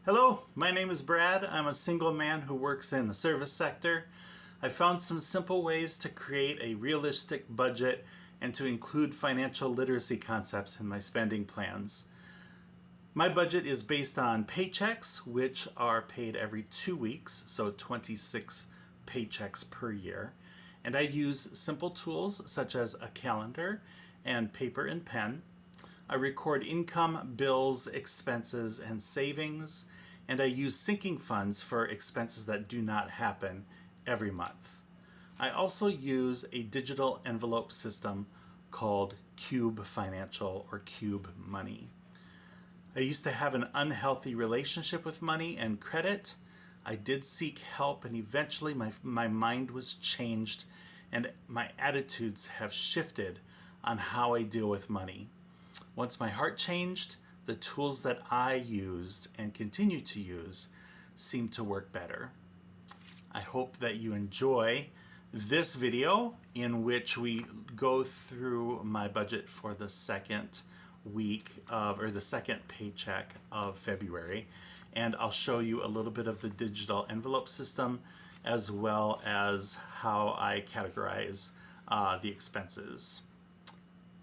Hello, my name is Brad. I'm a single man who works in the service sector. I found some simple ways to create a realistic budget and to include financial literacy concepts in my spending plans. My budget is based on paychecks, which are paid every 2 weeks, so 26 paychecks per year. And I use simple tools such as a calendar and paper and pen. I record income, bills, expenses, and savings, and I use sinking funds for expenses that do not happen every month. I also use a digital envelope system called Qube Financial or Qube Money. I used to have an unhealthy relationship with money and credit. I did seek help, and eventually my mind was changed and my attitudes have shifted on how I deal with money. Once my heart changed, the tools that I used and continue to use seem to work better. I hope that you enjoy this video in which we go through my budget for the second week of, or the second paycheck of February. And I'll show you a little bit of the digital envelope system as well as how I categorize the expenses.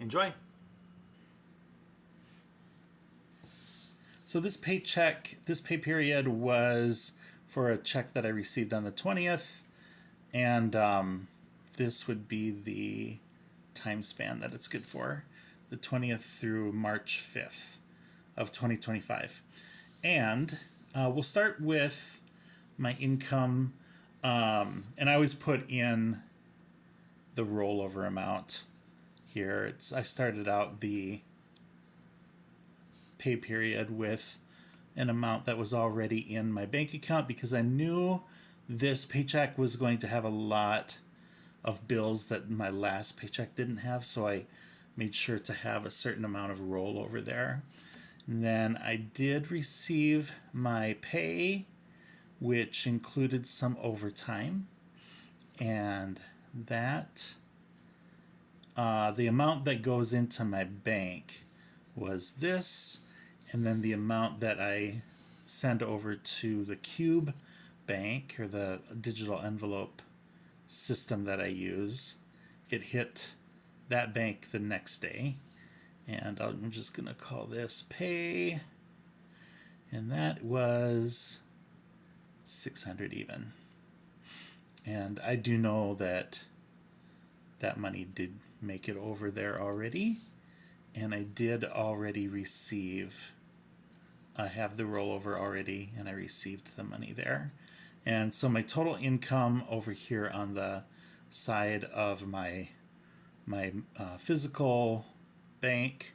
Enjoy! So this pay period was for a check that I received on the 20th, and this would be the time span that it's good for, the 20th through March 5th of 2025. And we'll start with my income, and I always put in the rollover amount here. I started out the pay period with an amount that was already in my bank account because I knew this paycheck was going to have a lot of bills that my last paycheck didn't have, so I made sure to have a certain amount of rollover there. And then I did receive my pay, which included some overtime, and that the amount that goes into my bank was this, and then the amount that I send over to the Qube bank, or the digital envelope system that I use, it hit that bank the next day. And I'm just going to call this pay, and that was $600 even. And I do know that that money did make it over there already, and I did already receive, I have the rollover already, and I received the money there. And so my total income over here on the side of my physical bank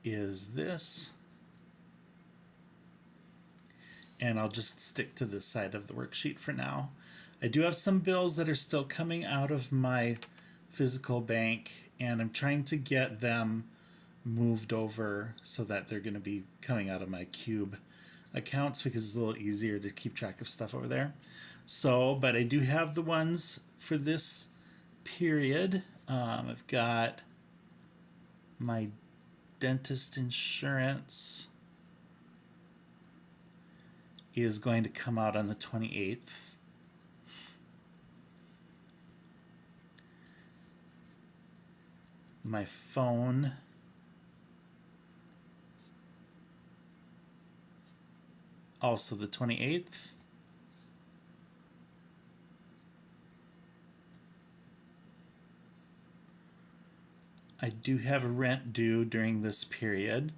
is this, and I'll just stick to this side of the worksheet for now. I do have some bills that are still coming out of my physical bank, and I'm trying to get them moved over so that they're going to be coming out of my Qube accounts because it's a little easier to keep track of stuff over there. So, but I do have the ones for this period. I've got my dentist insurance is going to come out on the 28th. My phone also the 28th. I do have rent due during this period.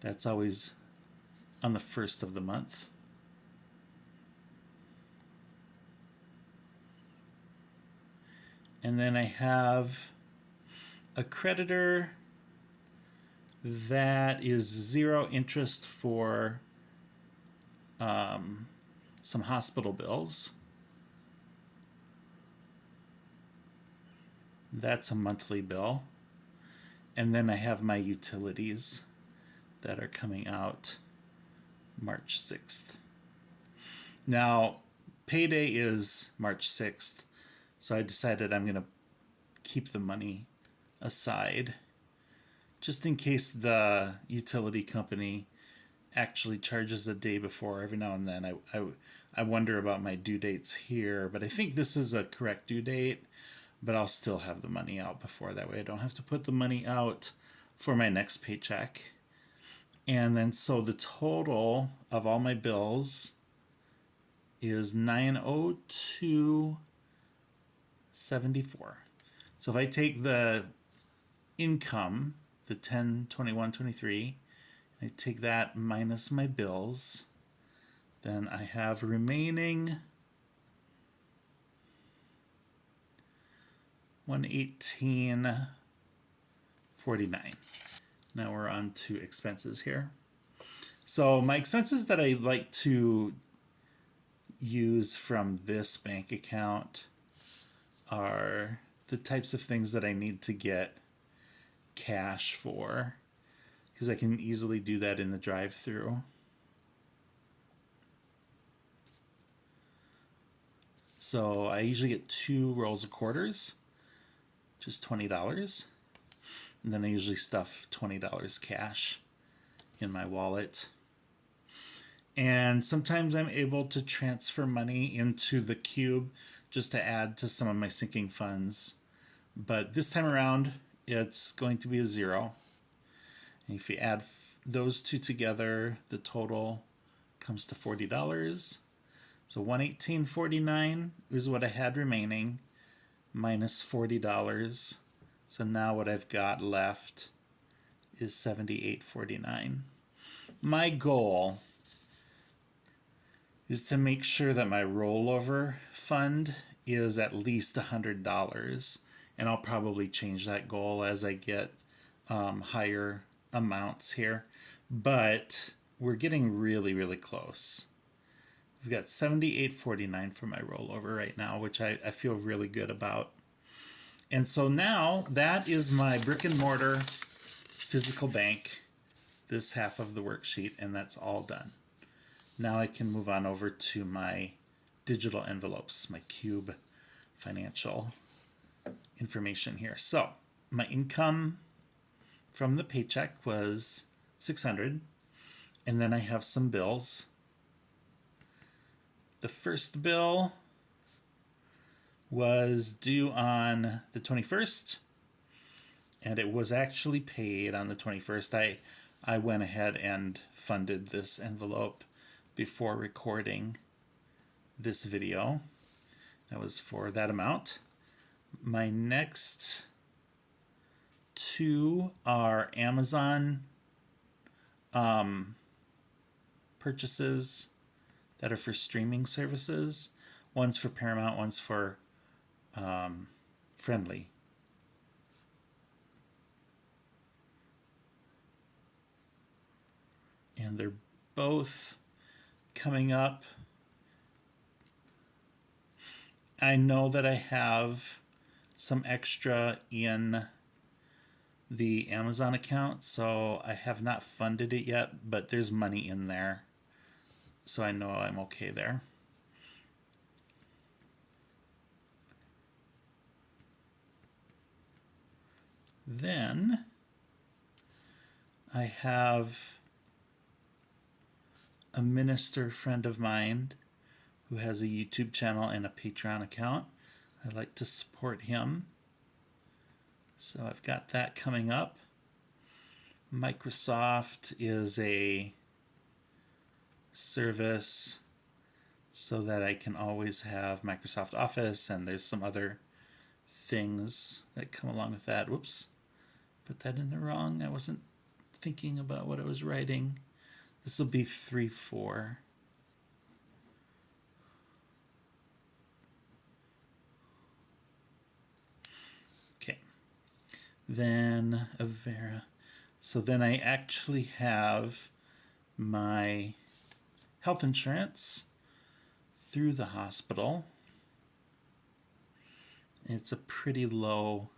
That's always on the 1st of the month. And then I have a creditor that is 0 interest for some hospital bills. That's a monthly bill. And then I have my utilities that are coming out March 6th. Now, payday is March 6th, so I decided I'm going to keep the money aside just in case the utility company actually charges a day before. Every now and then I wonder about my due dates here, but I think this is a correct due date, but I'll still have the money out before. That way I don't have to put the money out for my next paycheck. And then so the total of all my bills is $902.74. So if I take the income, the 10, 21, 23, I take that minus my bills, then I have remaining $118.49. Now we're on to expenses here. So my expenses that I like to use from this bank account are the types of things that I need to get cash for, because I can easily do that in the drive-through. So I usually get 2 rolls of quarters, just $20. And then I usually stuff $20 cash in my wallet. And sometimes I'm able to transfer money into the Qube just to add to some of my sinking funds. But this time around, it's going to be a 0. And if you add those two together, the total comes to $40. So $118.49 is what I had remaining, minus $40. So now what I've got left is $78.49. My goal is to make sure that my rollover fund is at least $100. And I'll probably change that goal as I get higher amounts here. But we're getting really, really close. We've got $78.49 for my rollover right now, which I feel really good about. And so now that is my brick and mortar physical bank, this half of the worksheet, and that's all done. Now I can move on over to my digital envelopes, my Qube financial information here. So my income from the paycheck was $600, and then I have some bills. The first bill was due on the 21st, and it was actually paid on the 21st. I went ahead and funded this envelope before recording this video. That was for that amount. My next 2 are Amazon purchases that are for streaming services. One's for Paramount, one's for Friendly. And they're both coming up. I know that I have some extra in the Amazon account, so I have not funded it yet, but there's money in there, so I know I'm okay there. Then I have a minister friend of mine who has a YouTube channel and a Patreon account. I like to support him. So I've got that coming up. Microsoft is a service so that I can always have Microsoft Office, and there's some other things that come along with that. Whoops, put that in the wrong. I wasn't thinking about what I was writing. This will be 3-4. Okay. Then Avera. So then I actually have my health insurance through the hospital. It's a pretty low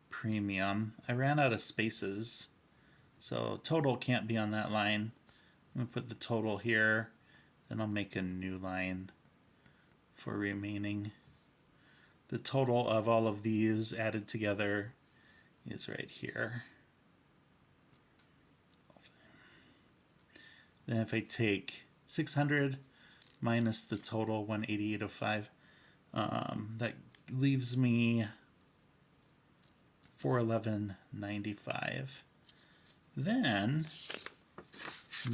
premium. I ran out of spaces, so total can't be on that line. I'm going to put the total here, then I'll make a new line for remaining. The total of all of these added together is right here. Then if I take 600 minus the total 188.05, that leaves me 411.95. Then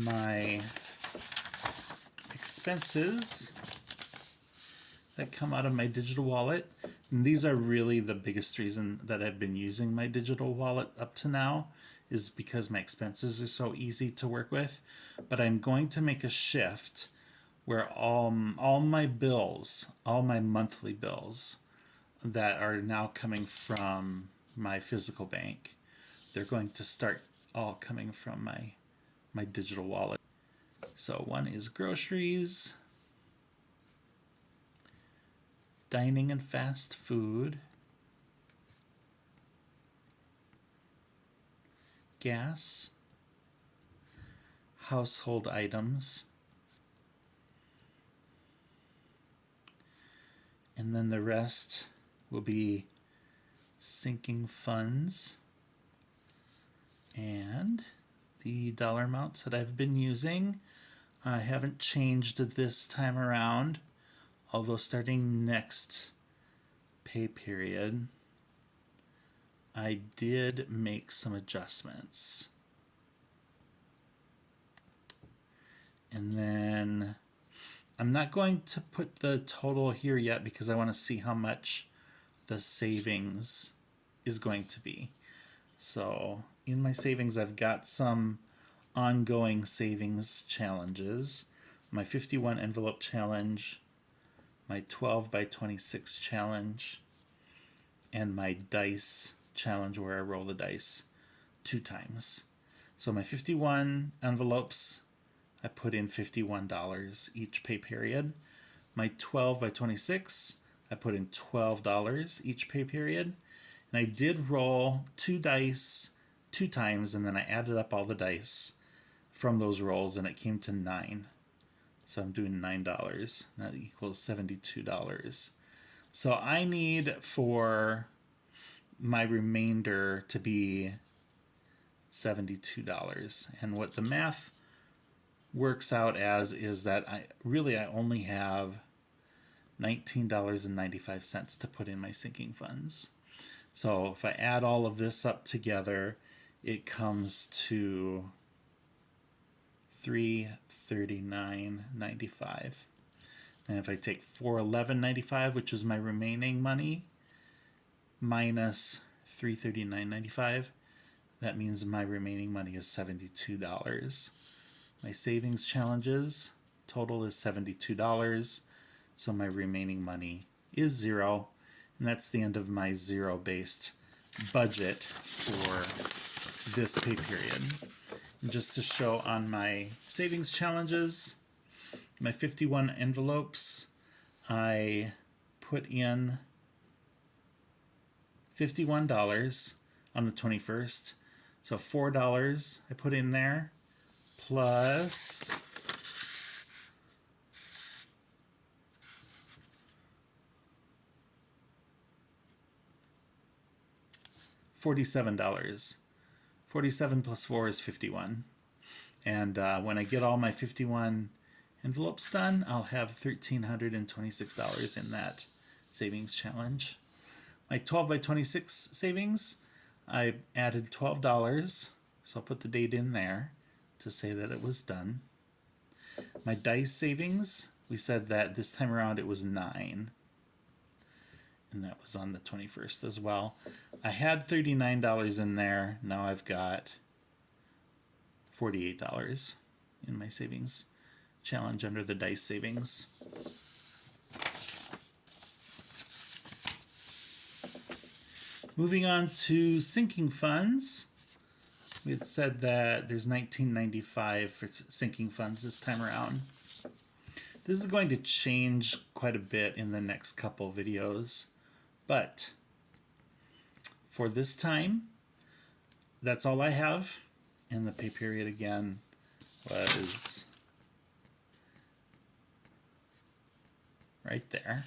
my expenses that come out of my digital wallet, and these are really the biggest reason that I've been using my digital wallet up to now, is because my expenses are so easy to work with. But I'm going to make a shift where all my bills, all my monthly bills that are now coming from my physical bank, they're going to start all coming from my digital wallet. So one is groceries, dining and fast food, gas, household items, and then the rest will be sinking funds. And the dollar amounts that I've been using, I haven't changed this time around, although starting next pay period, I did make some adjustments. And then I'm not going to put the total here yet because I want to see how much the savings is going to be. So in my savings, I've got some ongoing savings challenges. My 51 envelope challenge, my 12 by 26 challenge, and my dice challenge where I roll the dice 2 times. So my 51 envelopes, I put in $51 each pay period. My 12 by 26, I put in $12 each pay period. And I did roll 2 dice 2 times, and then I added up all the dice from those rolls, and it came to 9. So I'm doing $9. That equals $72. So I need for my remainder to be $72. And what the math works out as is that I only have $19.95 to put in my sinking funds. So if I add all of this up together, it comes to $339.95. And if I take $411.95, which is my remaining money, minus $339.95, that means my remaining money is $72. My savings challenges total is $72, so my remaining money is 0, and that's the end of my zero-based budget for this pay period. And just to show on my savings challenges, my 51 envelopes, I put in $51 on the 21st, so $4 I put in there, plus $47. 47 plus 4 is 51. And when I get all my 51 envelopes done, I'll have $1,326 in that savings challenge. My 12 by 26 savings, I added $12, so I'll put the date in there to say that it was done. My dice savings, we said that this time around it was 9. And that was on the 21st as well. I had $39 in there. Now I've got $48 in my savings challenge under the dice savings. Moving on to sinking funds. We had said that there's $19.95 for sinking funds this time around. This is going to change quite a bit in the next couple videos, but for this time, that's all I have. And the pay period again was right there.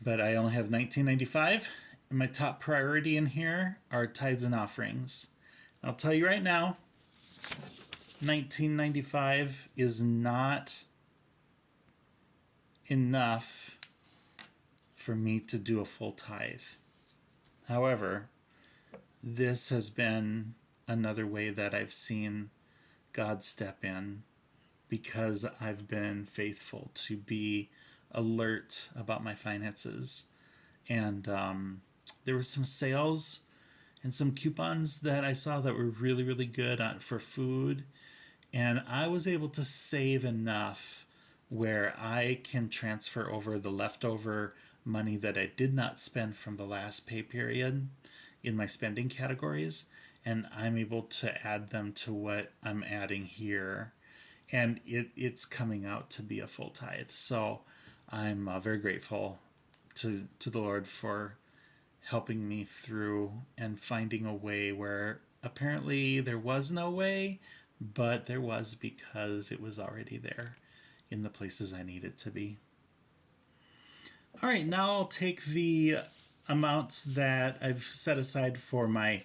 But I only have $19.95. And my top priority in here are tithes and offerings. I'll tell you right now, $19.95 is not enough for me to do a full tithe. However, this has been another way that I've seen God step in because I've been faithful to be alert about my finances. And there were some sales and some coupons that I saw that were really, really good for food. And I was able to save enough where I can transfer over the leftover money that I did not spend from the last pay period in my spending categories, and I'm able to add them to what I'm adding here, and it's coming out to be a full tithe. So I'm very grateful to the Lord for helping me through and finding a way where apparently there was no way, but there was because it was already there in the places I need it to be. All right, now I'll take the amounts that I've set aside for my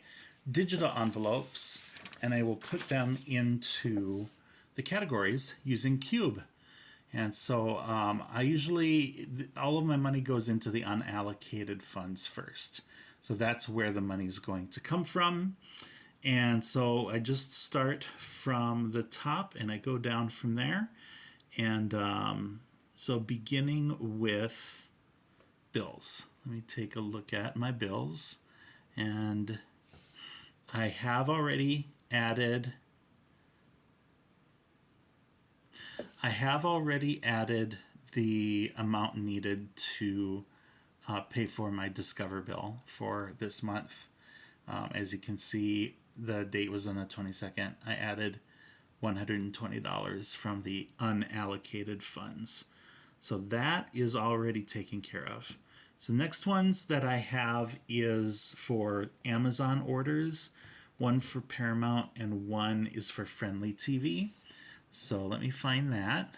digital envelopes and I will put them into the categories using Qube. And so I usually, all of my money goes into the unallocated funds first. So that's where the money is going to come from. And so I just start from the top and I go down from there. And so beginning with bills. Let me take a look at my bills. And I have already added the amount needed to pay for my Discover bill for this month. As you can see, the date was on the 22nd. I added $120 from the unallocated funds. So that is already taken care of. So next ones that I have is for Amazon orders, one for Paramount and one is for Friendly TV. So let me find that.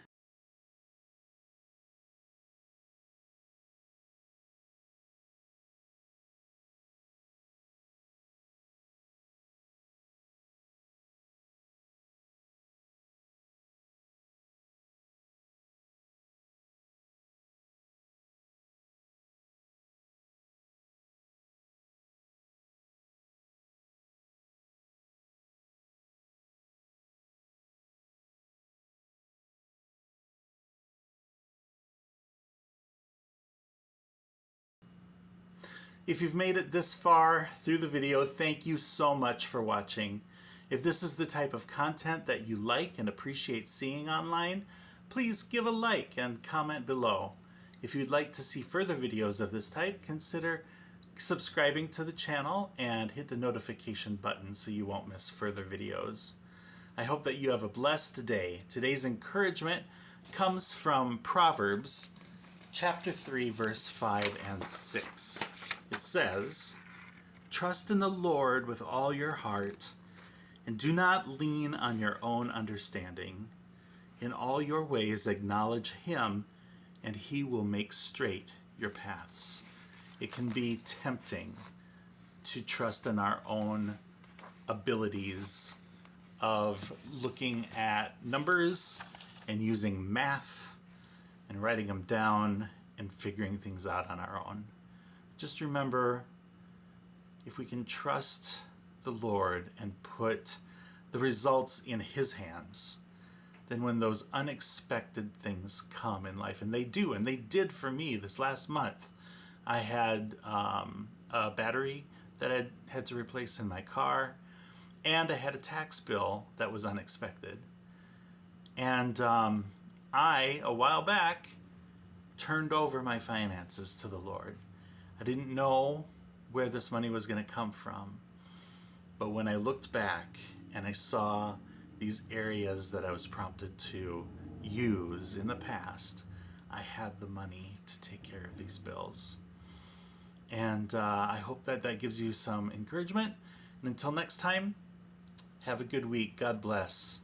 If you've made it this far through the video, thank you so much for watching. If this is the type of content that you like and appreciate seeing online, please give a like and comment below. If you'd like to see further videos of this type, consider subscribing to the channel and hit the notification button so you won't miss further videos. I hope that you have a blessed day. Today's encouragement comes from Proverbs chapter 3, verse 5 and 6. It says, "Trust in the Lord with all your heart, and do not lean on your own understanding. In all your ways acknowledge Him, and He will make straight your paths." It can be tempting to trust in our own abilities of looking at numbers and using math and writing them down and figuring things out on our own. Just remember, if we can trust the Lord and put the results in His hands, then when those unexpected things come in life, and they do, and they did for me this last month, I had a battery that I had to replace in my car, and I had a tax bill that was unexpected. And I, a while back, turned over my finances to the Lord. I didn't know where this money was going to come from. But when I looked back and I saw these areas that I was prompted to use in the past, I had the money to take care of these bills. And I hope that that gives you some encouragement. And until next time, have a good week. God bless.